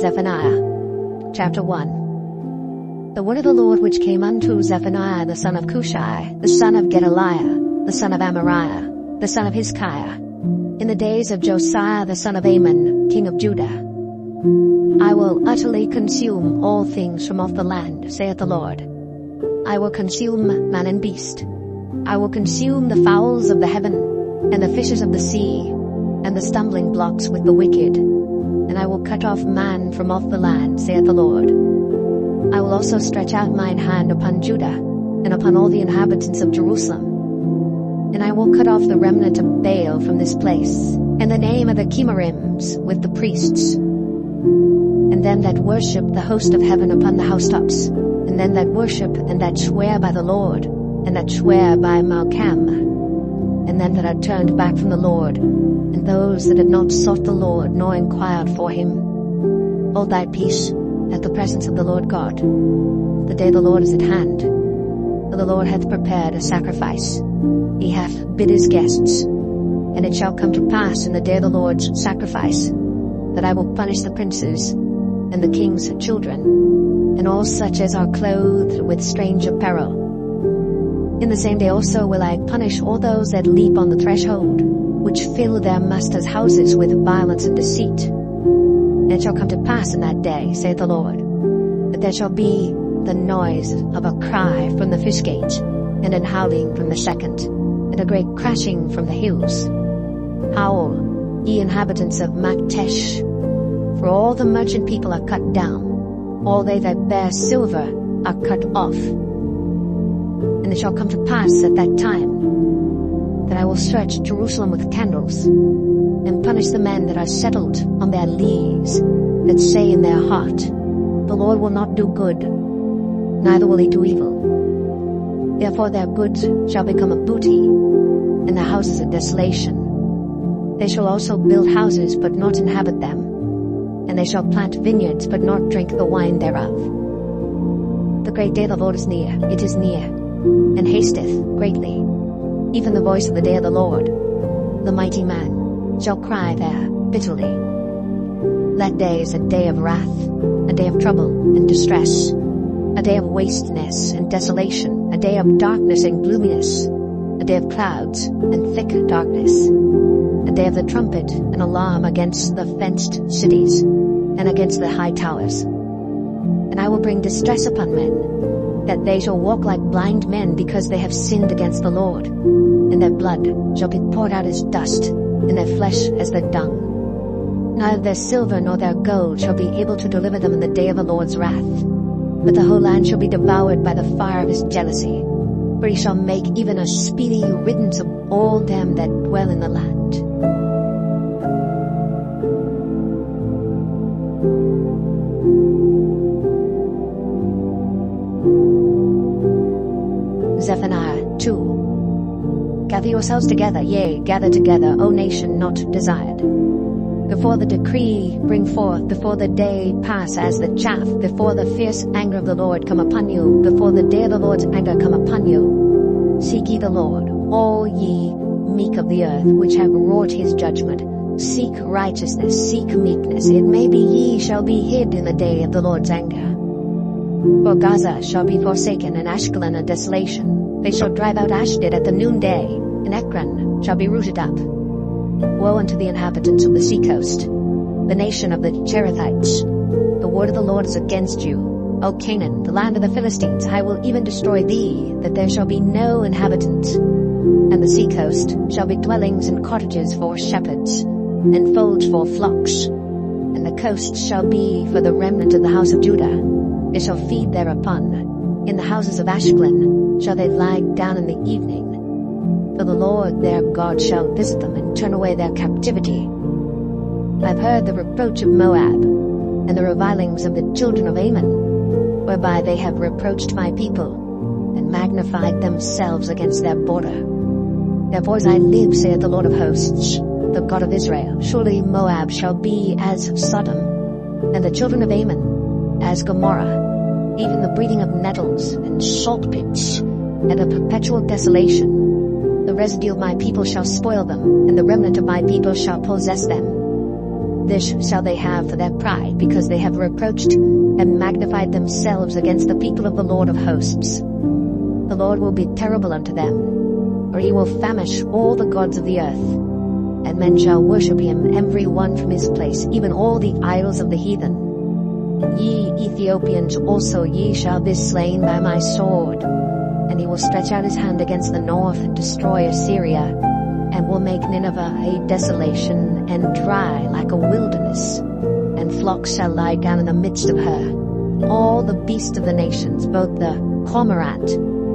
Zephaniah, chapter 1. The word of the Lord which came unto Zephaniah the son of Cushai, the son of Gedaliah, the son of Amariah, the son of Hezekiah, in the days of Josiah the son of Amon, king of Judah. I will utterly consume all things from off the land, saith the Lord. I will consume man and beast. I will consume the fowls of the heaven, and the fishes of the sea, and the stumbling blocks with the wicked. And I will cut off man from off the land, saith the Lord. I will also stretch out mine hand upon Judah, and upon all the inhabitants of Jerusalem. And I will cut off the remnant of Baal from this place, and the name of the Chemarims with the priests, and them that worship the host of heaven upon the housetops, and them that worship and that swear by the Lord, and that swear by Malcham, and them that are turned back from the Lord, and those that had not sought the Lord, nor inquired for him. Hold thy peace at the presence of the Lord God. The day of the Lord is at hand. For the Lord hath prepared a sacrifice. He hath bid his guests. And it shall come to pass in the day of the Lord's sacrifice, that I will punish the princes, and the king's children, and all such as are clothed with strange apparel. In the same day also will I punish all those that leap on the threshold, which fill their masters' houses with violence and deceit. And it shall come to pass in that day, saith the Lord, that there shall be the noise of a cry from the fish gate, and an howling from the second, and a great crashing from the hills. Howl, ye inhabitants of Maktesh, for all the merchant people are cut down, all they that bear silver are cut off. And it shall come to pass at that time that I will search Jerusalem with candles, and punish the men that are settled on their lees, that say in their heart, the Lord will not do good, neither will he do evil. Therefore their goods shall become a booty, and their houses a desolation. They shall also build houses, but not inhabit them, and they shall plant vineyards, but not drink the wine thereof. The great day of the Lord is near, it is near, and hasteth greatly, even the voice of the day of the Lord. The mighty man shall cry there bitterly. That day is a day of wrath, a day of trouble and distress, a day of wasteness and desolation, a day of darkness and gloominess, a day of clouds and thick darkness, a day of the trumpet and alarm against the fenced cities, and against the high towers. And I will bring distress upon men, that they shall walk like blind men, because they have sinned against the Lord. And their blood shall be poured out as dust, and their flesh as the dung. Neither their silver nor their gold shall be able to deliver them in the day of the Lord's wrath. But the whole land shall be devoured by the fire of his jealousy. For he shall make even a speedy riddance of all them that dwell in the land. Zephaniah 2. Gather yourselves together, yea, gather together, O nation not desired. Before the decree bring forth, before the day pass as the chaff, before the fierce anger of the Lord come upon you, before the day of the Lord's anger come upon you. Seek ye the Lord, all ye meek of the earth, which have wrought his judgment. Seek righteousness, seek meekness. It may be ye shall be hid in the day of the Lord's anger. For Gaza shall be forsaken, and Ashkelon a desolation. They shall drive out Ashdod at the noonday, and Ekron shall be rooted up. Woe unto the inhabitants of the seacoast, the nation of the Cherethites. The word of the Lord is against you, O Canaan, the land of the Philistines. I will even destroy thee, that there shall be no inhabitants. And the seacoast shall be dwellings and cottages for shepherds, and folds for flocks. And the coast shall be for the remnant of the house of Judah. They shall feed thereoupon. In the houses of Ashkelon shall they lie down in the evening. For the Lord their God shall visit them, and turn away their captivity. I have heard the reproach of Moab, and the revilings of the children of Ammon, whereby they have reproached my people, and magnified themselves against their border. Therefore as I live, saith the Lord of hosts, the God of Israel, surely Moab shall be as Sodom, and the children of Ammon as Gomorrah, even the breeding of nettles and salt pits, and a perpetual desolation. The residue of my people shall spoil them, and the remnant of my people shall possess them. This shall they have for their pride, because they have reproached and magnified themselves against the people of the Lord of hosts. The Lord will be terrible unto them, for he will famish all the gods of the earth. And men shall worship him, every one from his place, even all the idols of the heathen. Ye Ethiopians also, ye shall be slain by my sword. And he will stretch out his hand against the north and destroy Assyria, and will make Nineveh a desolation and dry like a wilderness, and flocks shall lie down in the midst of her. All the beasts of the nations, both the cormorant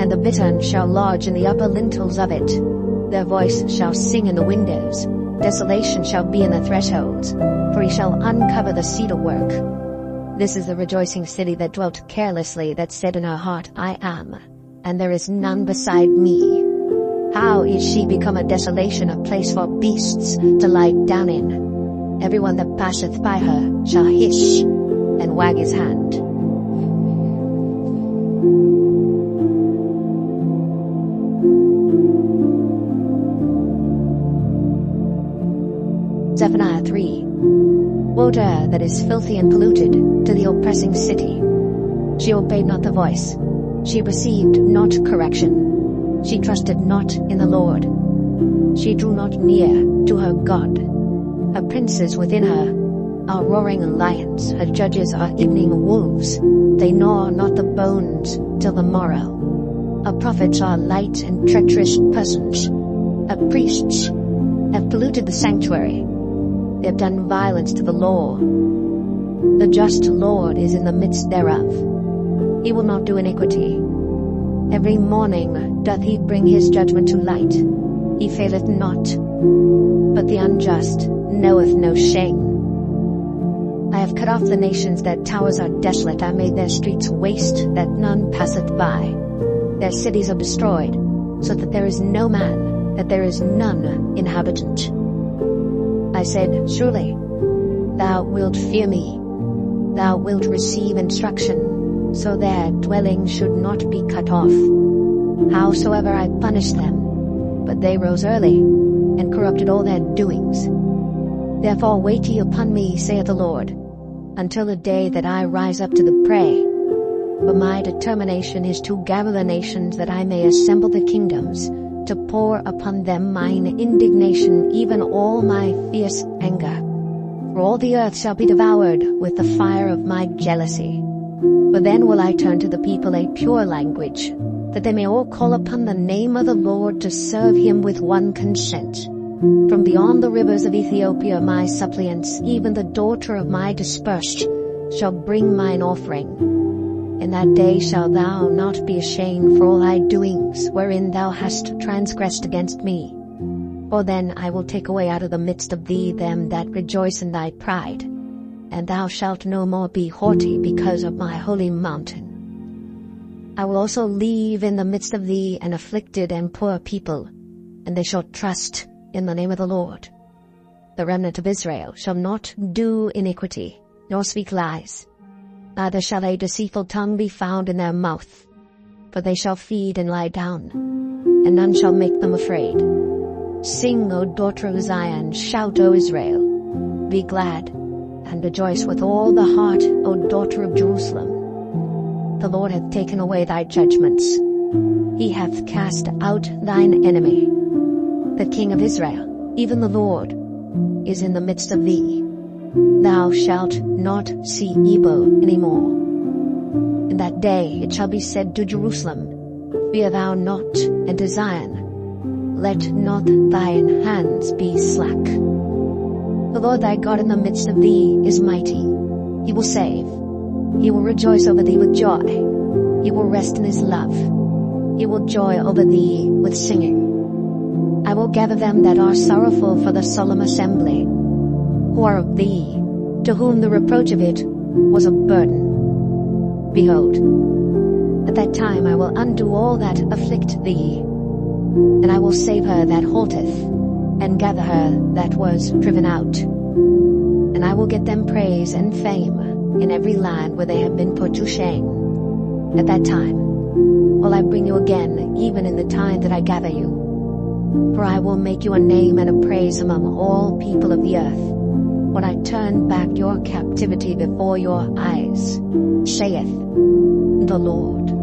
and the bittern, shall lodge in the upper lintels of it. Their voice shall sing in the windows. Desolation shall be in the thresholds, for he shall uncover the cedar work. This is the rejoicing city that dwelt carelessly, that said in her heart, I am, and there is none beside me. How is she become a desolation, a place for beasts to lie down in? Everyone that passeth by her shall hiss and wag his hand. Zephaniah 3. Woe to her that is filthy and polluted, to the oppressing city. She obeyed not the voice. She received not correction. She trusted not in the Lord. She drew not near to her God. Her princes within her are roaring lions. Her judges are evening wolves. They gnaw not the bones till the morrow. Her prophets are light and treacherous persons. Her priests have polluted the sanctuary. They have done violence to the law. The just Lord is in the midst thereof. He will not do iniquity. Every morning doth he bring his judgment to light. He faileth not, but the unjust knoweth no shame. I have cut off the nations, their towers are desolate. I made their streets waste, that none passeth by. Their cities are destroyed, so that there is no man, that there is none inhabitant. I said, surely thou wilt fear me, thou wilt receive instruction, so their dwelling should not be cut off. Howsoever I punished them, but they rose early, and corrupted all their doings. Therefore wait ye upon me, saith the Lord, until the day that I rise up to the prey. For my determination is to gather the nations, that I may assemble the kingdoms, to pour upon them mine indignation, even all my fierce anger. For all the earth shall be devoured with the fire of my jealousy. For then will I turn to the people a pure language, that they may all call upon the name of the Lord, to serve him with one consent. From beyond the rivers of Ethiopia my suppliants, even the daughter of my dispersed, shall bring mine offering. In that day shalt thou not be ashamed for all thy doings, wherein thou hast transgressed against me. For then I will take away out of the midst of thee them that rejoice in thy pride, and thou shalt no more be haughty because of my holy mountain. I will also leave in the midst of thee an afflicted and poor people, and they shall trust in the name of the Lord. The remnant of Israel shall not do iniquity, nor speak lies. Neither shall a deceitful tongue be found in their mouth, for they shall feed and lie down, and none shall make them afraid. Sing, O daughter of Zion, shout, O Israel. Be glad, and rejoice with all the heart, O daughter of Jerusalem. The Lord hath taken away thy judgments. He hath cast out thine enemy. The King of Israel, even the Lord, is in the midst of thee. Thou shalt not see evil any more. In that day it shall be said to Jerusalem, fear thou not, and to Zion, let not thine hands be slack. The Lord thy God in the midst of thee is mighty. He will save. He will rejoice over thee with joy. He will rest in his love. He will joy over thee with singing. I will gather them that are sorrowful for the solemn assembly, who are of thee, to whom the reproach of it was a burden. Behold, at that time I will undo all that afflict thee, and I will save her that halteth, and gather her that was driven out. And I will get them praise and fame in every land where they have been put to shame. At that time will I bring you again, even in the time that I gather you. For I will make you a name and a praise among all people of the earth. when I turn back your captivity before your eyes, saith the Lord.